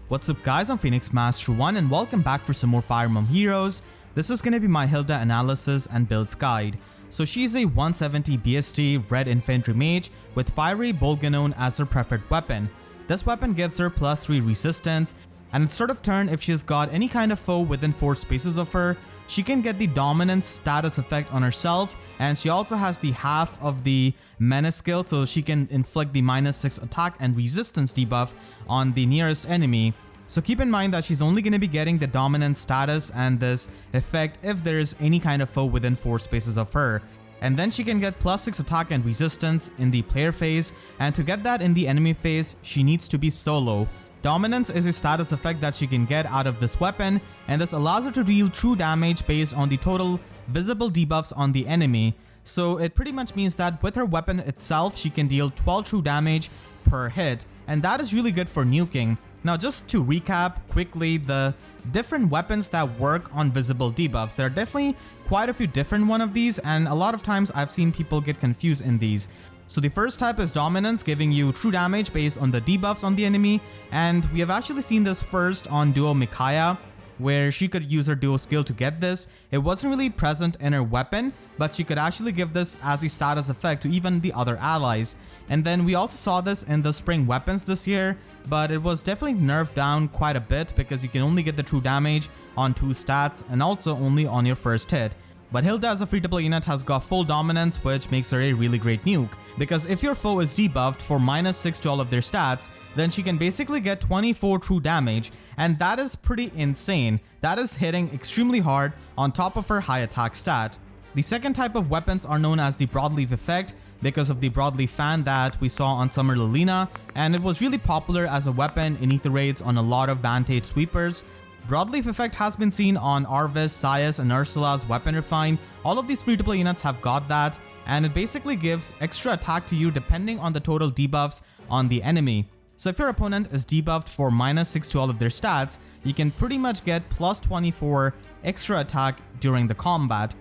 What's up guys, I'm Phoenix Master 1 and welcome back for some more Fire Emblem Heroes. This is going to be my Hilda Analysis and Builds guide. So she's a 170 BST Red Infantry Mage with Fiery Bolganon as her preferred weapon. This weapon gives her +3 resistance, and it's sort of turn if she's got any kind of foe within 4 spaces of her, she can get the dominance status effect on herself, and she also has the half of the menace skill, so she can inflict the -6 attack and resistance debuff on the nearest enemy. So keep in mind that she's only going to be getting the dominance status and this effect if there's any kind of foe within 4 spaces of her. And then she can get +6 attack and resistance in the player phase, and to get that in the enemy phase, she needs to be solo. Dominance is a status effect that she can get out of this weapon, and this allows her to deal true damage based on the total visible debuffs on the enemy. So it pretty much means that with her weapon itself, she can deal 12 true damage per hit, and that is really good for nuking. Now just to recap quickly the different weapons that work on visible debuffs, there are definitely quite a few different one of these, and a lot of times I've seen people get confused in these. So the first type is Dominance, giving you true damage based on the debuffs on the enemy, and we have actually seen this first on Duo Micaiah, where she could use her duo skill to get this. It wasn't really present in her weapon, but she could actually give this as a status effect to even the other allies. And then we also saw this in the spring weapons this year, but it was definitely nerfed down quite a bit because you can only get the true damage on 2 stats and also only on your first hit. But Hilda as a free-to-play unit has got full dominance, which makes her a really great nuke, because if your foe is debuffed for -6 to all of their stats, then she can basically get 24 true damage, and that is pretty insane. That is hitting extremely hard on top of her high attack stat. The second type of weapons are known as the Broadleaf effect because of the Broadleaf fan that we saw on Summer Lilina, and it was really popular as a weapon in Aether raids on a lot of Vantage sweepers. Broadleaf effect has been seen on Arvis, Sias, and Ursula's Weapon Refine. All of these free-to-play units have got that, and it basically gives extra attack to you depending on the total debuffs on the enemy. So if your opponent is debuffed for -6 to all of their stats, you can pretty much get +24 extra attack during the combat.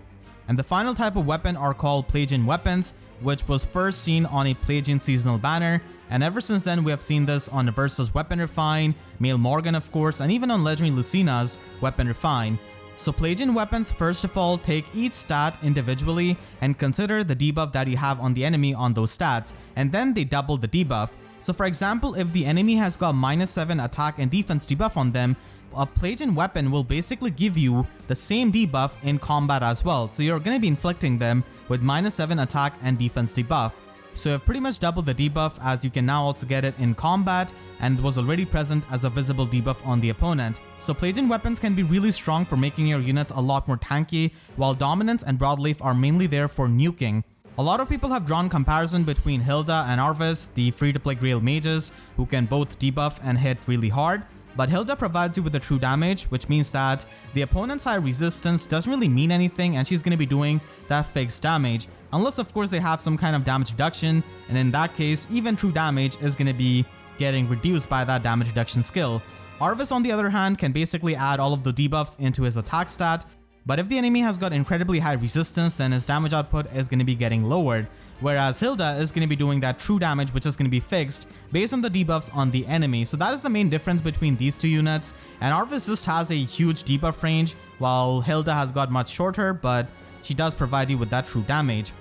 And the final type of weapon are called Pelagian weapons, which was first seen on a Pelagian seasonal banner, and ever since then we have seen this on Aversa's Weapon Refine, Mail Morgan of course, and even on Legendary Lucina's Weapon Refine. So Pelagian weapons first of all take each stat individually and consider the debuff that you have on the enemy on those stats, and then they double the debuff. So for example, if the enemy has got -7 attack and defense debuff on them, a Pelagian weapon will basically give you the same debuff in combat as well. So you're going to be inflicting them with -7 attack and defense debuff. So you've pretty much doubled the debuff, as you can now also get it in combat and was already present as a visible debuff on the opponent. So Pelagian weapons can be really strong for making your units a lot more tanky, while Dominance and Broadleaf are mainly there for nuking. A lot of people have drawn comparison between Hilda and Arvis, the free-to-play Grail mages who can both debuff and hit really hard. But Hilda provides you with the true damage, which means that the opponent's high resistance doesn't really mean anything, and she's going to be doing that fixed damage. Unless of course they have some kind of damage reduction, and in that case, even true damage is going to be getting reduced by that damage reduction skill. Arvis on the other hand can basically add all of the debuffs into his attack stat, but if the enemy has got incredibly high resistance, then his damage output is going to be getting lowered, whereas Hilda is going to be doing that true damage, which is going to be fixed based on the debuffs on the enemy. So that is the main difference between these two units, and Arvis just has a huge debuff range, while Hilda has got much shorter, but she does provide you with that true damage.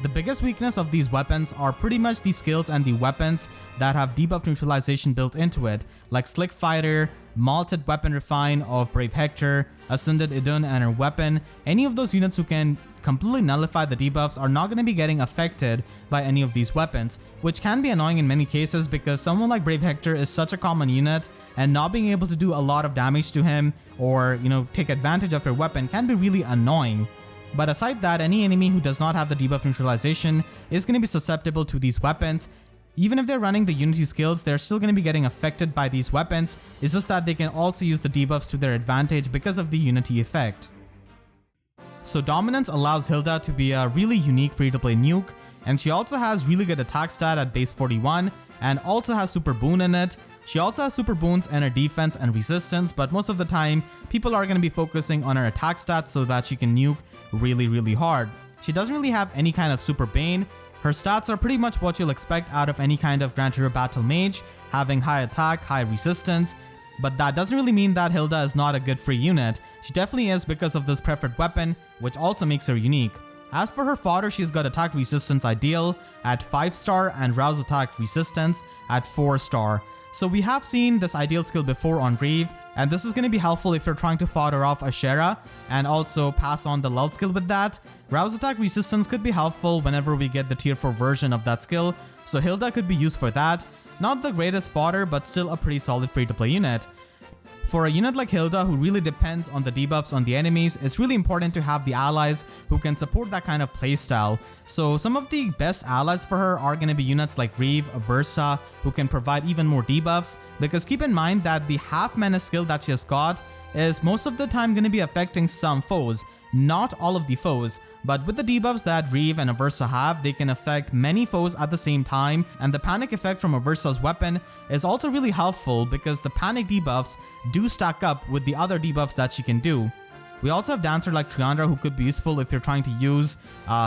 The biggest weakness of these weapons are pretty much the skills and the weapons that have debuff neutralization built into it, like Slick Fighter, Malted Weapon Refine of Brave Hector, Ascended Idun and her weapon. Any of those units who can completely nullify the debuffs are not going to be getting affected by any of these weapons, which can be annoying in many cases because someone like Brave Hector is such a common unit, and not being able to do a lot of damage to him or, take advantage of your weapon can be really annoying. But aside that, any enemy who does not have the debuff neutralization is going to be susceptible to these weapons. Even if they're running the Unity skills, they're still going to be getting affected by these weapons. It's just that they can also use the debuffs to their advantage because of the Unity effect. So Dominance allows Hilda to be a really unique free-to-play nuke, and she also has really good attack stat at base 41 and also has Super Boon in it. She also has super boons in her defense and resistance, but most of the time, people are going to be focusing on her attack stats so that she can nuke really hard. She doesn't really have any kind of super bane. Her stats are pretty much what you'll expect out of any kind of Grand Hero Battle Mage, having high attack, high resistance, But that doesn't really mean that Hilda is not a good free unit. She definitely is because of this preferred weapon, which also makes her unique. As for her fodder, she's got attack resistance ideal at 5-star and rouse attack resistance at 4-star. So we have seen this ideal skill before on Reeve, and this is going to be helpful if you're trying to fodder off Ashera and also pass on the lull skill with that. Rouse attack resistance could be helpful whenever we get the tier 4 version of that skill, so Hilda could be used for that. Not the greatest fodder, but still a pretty solid free to play unit. For a unit like Hilda who really depends on the debuffs on the enemies, it's really important to have the allies who can support that kind of playstyle. So some of the best allies for her are going to be units like Reeve, Versa, who can provide even more debuffs, because keep in mind that the half mana skill that she has got is most of the time going to be affecting some foes, not all of the foes. But with the debuffs that Reeve and Aversa have, they can affect many foes at the same time, and the panic effect from Aversa's weapon is also really helpful because the panic debuffs do stack up with the other debuffs that she can do. We also have Dancer like Triandra who could be useful if you're trying to use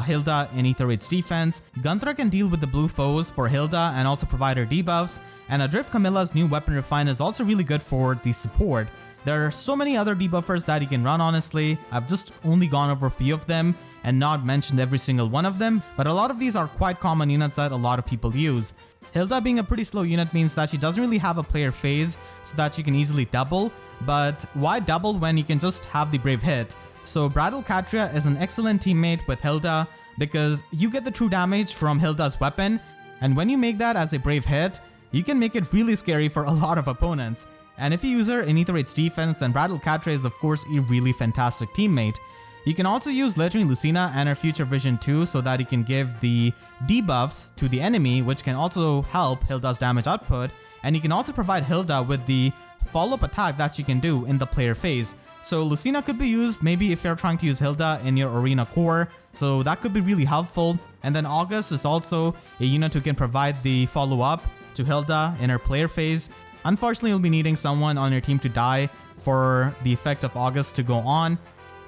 Hilda in AETHER defense. Gunthra can deal with the blue foes for Hilda and also provide her debuffs, and Adrift Camilla's new weapon refine is also really good for the support. There are so many other debuffers that you can run honestly. I've just only gone over a few of them and not mentioned every single one of them, but a lot of these are quite common units that a lot of people use. Hilda being a pretty slow unit means that she doesn't really have a player phase so that she can easily double, but why double when you can just have the brave hit? So Bridal Katria is an excellent teammate with Hilda because you get the true damage from Hilda's weapon, and when you make that as a brave hit, you can make it really scary for a lot of opponents. And if you use her in AETHER defense, then Bridal Katria is of course a really fantastic teammate. You can also use Legendary Lucina and her Future Vision too, so that you can give the debuffs to the enemy, which can also help Hilda's damage output, and you can also provide Hilda with the follow-up attack that she can do in the player phase. So Lucina could be used maybe if you're trying to use Hilda in your arena core, so that could be really helpful. And then August is also a unit who can provide the follow-up to Hilda in her player phase. Unfortunately, you'll be needing someone on your team to die for the effect of August to go on,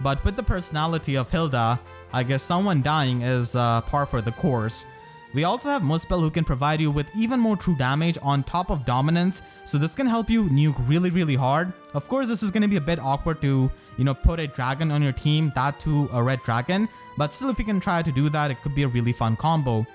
but with the personality of Hilda, I guess someone dying is par for the course. We also have Muspel who can provide you with even more true damage on top of dominance, so this can help you nuke really hard. Of course, this is going to be a bit awkward to, put a dragon on your team, that too a red dragon, but still if you can try to do that, it could be a really fun combo.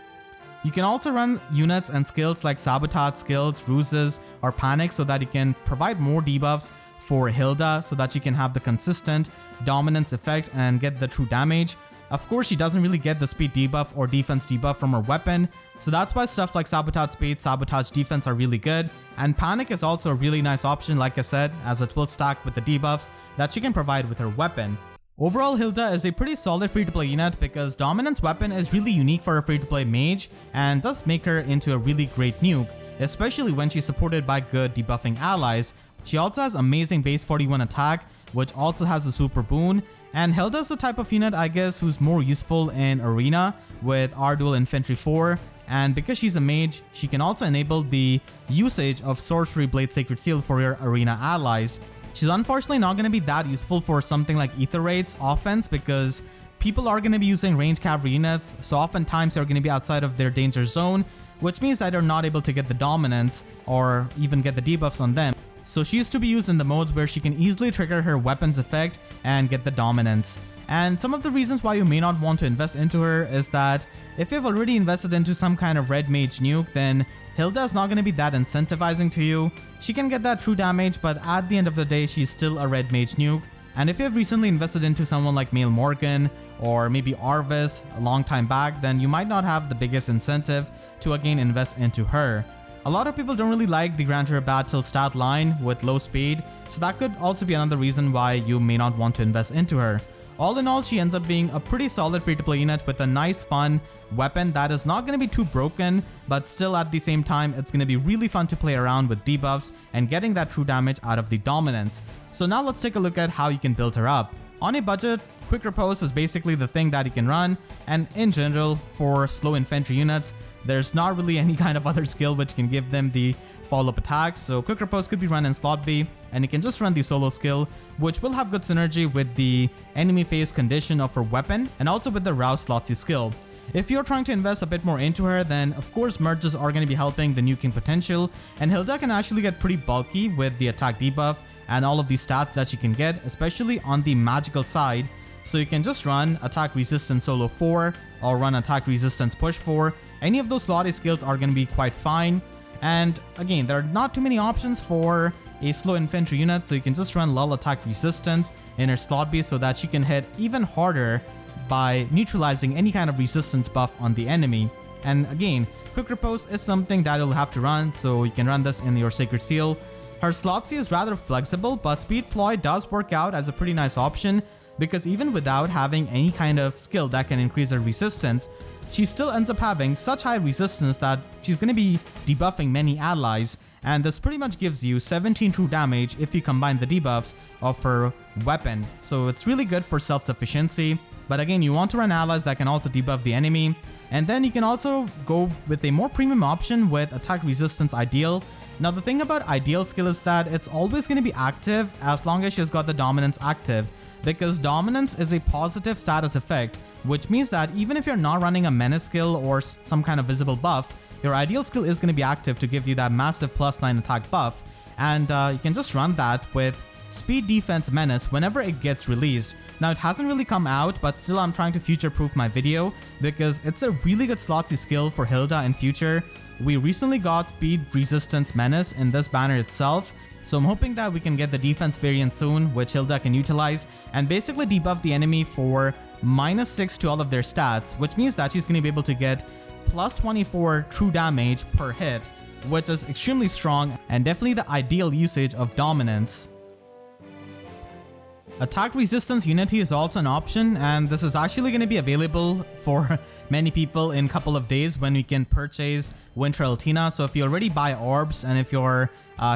You can also run units and skills like Sabotage skills, Ruses, or Panic so that you can provide more debuffs for Hilda so that she can have the consistent dominance effect and get the true damage. Of course, she doesn't really get the speed debuff or defense debuff from her weapon, so that's why stuff like Sabotage Speed, Sabotage Defense are really good, and Panic is also a really nice option like I said, as it will stack with the debuffs that she can provide with her weapon. Overall, Hilda is a pretty solid free-to-play unit because Dominance weapon is really unique for a free-to-play mage and does make her into a really great nuke, especially when she's supported by good debuffing allies. She also has amazing base 41 attack, which also has a super boon, and Hilda is the type of unit I guess who's more useful in arena with R-Dual Infantry 4, and because she's a mage, she can also enable the usage of Sorcery Blade Sacred Seal for your arena allies. She's unfortunately not going to be that useful for something like Aetherat's offense because people are going to be using range cavalry units, so oftentimes they're going to be outside of their danger zone, which means that they're not able to get the dominance or even get the debuffs on them. So she used to be used in the modes where she can easily trigger her weapons effect and get the dominance. And some of the reasons why you may not want to invest into her is that if you've already invested into some kind of red mage nuke, then Hilda is not going to be that incentivizing to you. She can get that true damage, but at the end of the day, she's still a red mage nuke. And if you've recently invested into someone like Mail Morgan or maybe Arvis a long time back, then you might not have the biggest incentive to again invest into her. A lot of people don't really like the Grandeur Battle stat line with low speed, so that could also be another reason why you may not want to invest into her. All in all, she ends up being a pretty solid free-to-play unit with a nice fun weapon that is not going to be too broken, but still at the same time it's going to be really fun to play around with debuffs and getting that true damage out of the dominance. So now let's take a look at how you can build her up. On a budget, Quick Riposte is basically the thing that you can run, and in general for slow infantry units, there's not really any kind of other skill which can give them the follow-up attacks, so Quick Riposte could be run in slot B, and you can just run the solo skill, which will have good synergy with the enemy phase condition of her weapon, and also with the Rouse slot C skill. If you're trying to invest a bit more into her, then of course merges are going to be helping the nuking potential, and Hilda can actually get pretty bulky with the attack debuff and all of these stats that she can get, especially on the magical side. So you can just run attack resistance solo 4 or run attack resistance push 4. Any of those slotty skills are going to be quite fine. And again, there are not too many options for a slow infantry unit, so you can just run lull attack resistance in her slot B so that she can hit even harder by neutralizing any kind of resistance buff on the enemy. And again, quick riposte is something that you'll have to run, so you can run this in your Sacred Seal. Her slot C is rather flexible, but Speed Ploy does work out as a pretty nice option, because even without having any kind of skill that can increase her resistance, she still ends up having such high resistance that she's going to be debuffing many allies, and this pretty much gives you 17 true damage if you combine the debuffs of her weapon. So it's really good for self-sufficiency. But again, you want to run allies that can also debuff the enemy. And then you can also go with a more premium option with attack resistance ideal. Now the thing about ideal skill is that it's always going to be active as long as she's got the dominance active, because dominance is a positive status effect, which means that even if you're not running a menace skill or some kind of visible buff, your ideal skill is going to be active to give you that massive +9 attack buff. And you can just run that with Speed Defense Menace whenever it gets released. Now it hasn't really come out, but still I'm trying to future-proof my video because it's a really good slotsy skill for Hilda in future. We recently got Speed Resistance Menace in this banner itself, so I'm hoping that we can get the defense variant soon, which Hilda can utilize and basically debuff the enemy for -6 to all of their stats, which means that she's going to be able to get +24 true damage per hit, which is extremely strong and definitely the ideal usage of dominance. Attack Resistance Unity is also an option, and this is actually going to be available for many people in a couple of days when we can purchase Winter Altina. So if you already buy orbs and if you're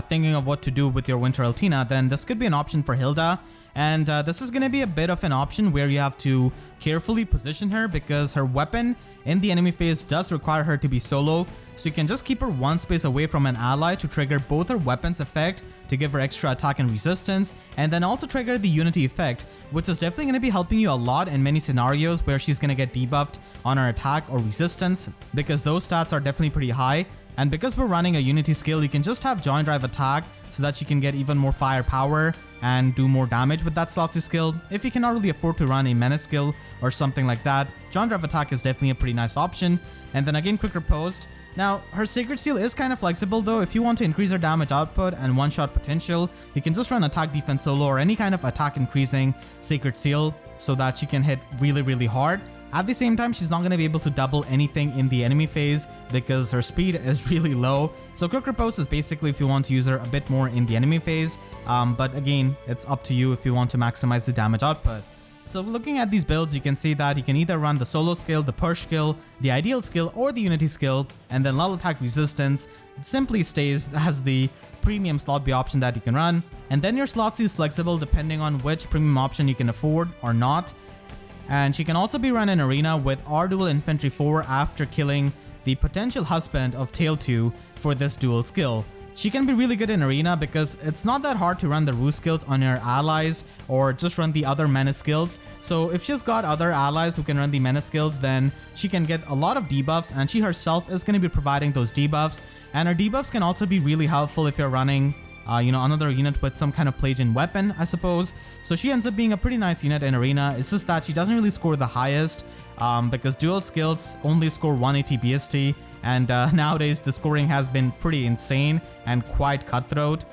thinking of what to do with your Winter Altina, then this could be an option for Hilda. And this is going to be a bit of an option where you have to carefully position her because her weapon in the enemy phase does require her to be solo. So you can just keep her one space away from an ally to trigger both her weapons effect to give her extra attack and resistance, and then also trigger the unity effect, which is definitely going to be helping you a lot in many scenarios where she's going to get debuffed on her attack or resistance, because those stats are definitely pretty high. And because we're running a unity skill, you can just have Joint Drive attack so that she can get even more firepower and do more damage with that slotsy skill. If you cannot really afford to run a menace skill or something like that, Joint Drive attack is definitely a pretty nice option. And then again, quick riposte. Now, her Sacred Seal is kind of flexible though. If you want to increase her damage output and one-shot potential, you can just run attack defense solo or any kind of attack increasing Sacred Seal so that she can hit really hard. At the same time, she's not going to be able to double anything in the enemy phase because her speed is really low. So quick riposte is basically if you want to use her a bit more in the enemy phase, but again, it's up to you if you want to maximize the damage output. So looking at these builds, you can see that you can either run the solo skill, the push skill, the ideal skill, or the unity skill, and then lull attack resistance simply stays as the premium slot B option that you can run. And then your slot C is flexible depending on which premium option you can afford or not. And she can also be run in Arena with R Dual Infantry 4 after killing the potential husband of Tail 2 for this dual skill. She can be really good in Arena because it's not that hard to run the Ruse skills on your allies or just run the other menace skills. So if she's got other allies who can run the menace skills, then she can get a lot of debuffs, and she herself is going to be providing those debuffs. And her debuffs can also be really helpful if you're running another unit with some kind of Plagian weapon, I suppose. So she ends up being a pretty nice unit in Arena. It's just that she doesn't really score the highest because dual skills only score 180 BST, and nowadays the scoring has been pretty insane and quite cutthroat.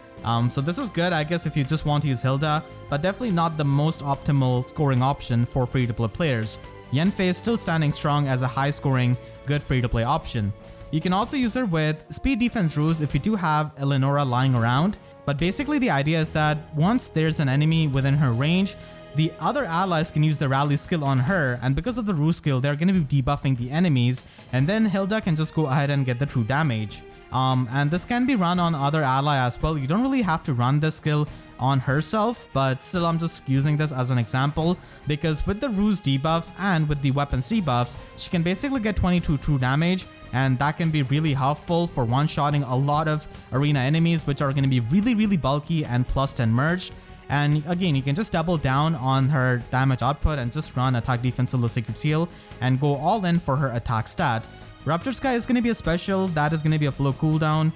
So this is good, I guess, if you just want to use Hilda, but definitely not the most optimal scoring option for free-to-play players. Yenfei is still standing strong as a high-scoring, good free-to-play option. You can also use her with Speed Defense Ruse if you do have Eleonora lying around, but basically the idea is that once there's an enemy within her range, the other allies can use the rally skill on her, and because of the Ruse skill, they're going to be debuffing the enemies, and then Hilda can just go ahead and get the true damage. And this can be run on other ally as well. You don't really have to run this skill on herself, but still I'm just using this as an example because with the Ruse debuffs and with the weapons debuffs, she can basically get 22 true damage, and that can be really helpful for one-shotting a lot of arena enemies which are going to be really bulky and +10 merged. And again, you can just double down on her damage output and just run attack defense solo secret seal and go all in for her attack stat. Ruptured Sky is going to be a special that is going to be a flow cooldown.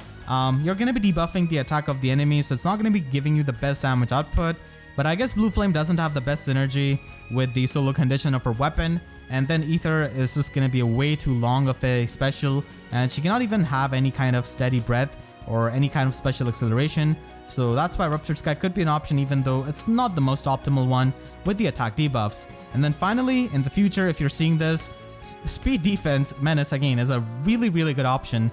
You're going to be debuffing the attack of the enemy, so it's not going to be giving you the best damage output. But I guess Blue Flame doesn't have the best synergy with the solo condition of her weapon. And then Aether is just going to be a way too long of a special, and she cannot even have any kind of steady breath or any kind of special acceleration. So that's why Ruptured Sky could be an option, even though it's not the most optimal one with the attack debuffs. And then finally, in the future, if you're seeing this, Speed Defense Menace again is a really good option.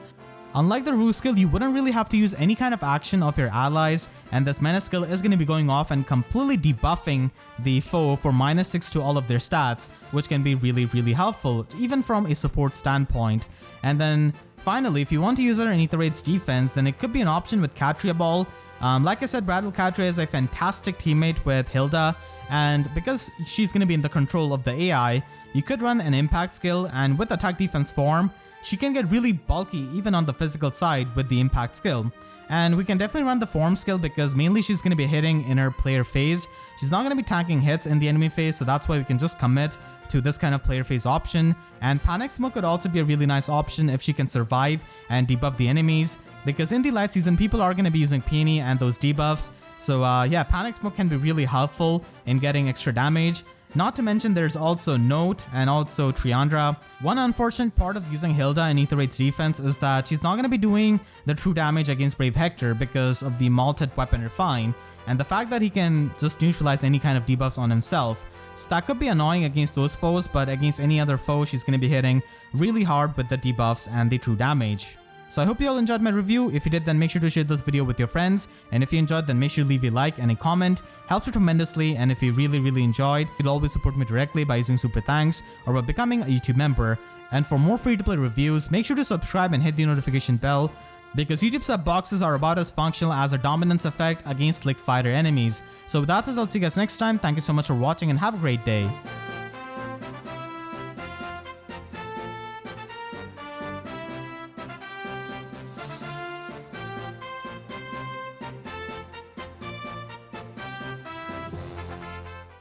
Unlike the Rue skill, you wouldn't really have to use any kind of action of your allies, and this Menace skill is going to be going off and completely debuffing the foe for -6 to all of their stats, which can be really helpful, even from a support standpoint. And then finally, if you want to use her in Aether defense, then it could be an option with Katria Ball. Like I said, Brattle Katria is a fantastic teammate with Hilda, and because she's going to be in the control of the AI, you could run an impact skill, and with attack defense form, she can get really bulky even on the physical side with the impact skill. And we can definitely run the form skill because mainly she's going to be hitting in her player phase. She's not going to be tanking hits in the enemy phase, so that's why we can just commit to this kind of player phase option. And Panic Smoke could also be a really nice option if she can survive and debuff the enemies, because in the light season people are going to be using Peony and those debuffs. So yeah, Panic Smoke can be really helpful in getting extra damage. Not to mention there's also Note and also Triandra. One unfortunate part of using Hilda in Aether defense is that she's not going to be doing the true damage against Brave Hector because of the malted weapon Refine, and the fact that he can just neutralize any kind of debuffs on himself. So that could be annoying against those foes, but against any other foe she's going to be hitting really hard with the debuffs and the true damage. So I hope you all enjoyed my review. If you did, then make sure to share this video with your friends, and if you enjoyed, then make sure to leave a like and a comment. Helps me tremendously, and if you really enjoyed, you'll always support me directly by using super thanks or by becoming a YouTube member. And for more free to play reviews, make sure to subscribe and hit the notification bell, because YouTube sub boxes are about as functional as a dominance effect against slick fighter enemies. So with that said, I'll see you guys next time. Thank you so much for watching and have a great day.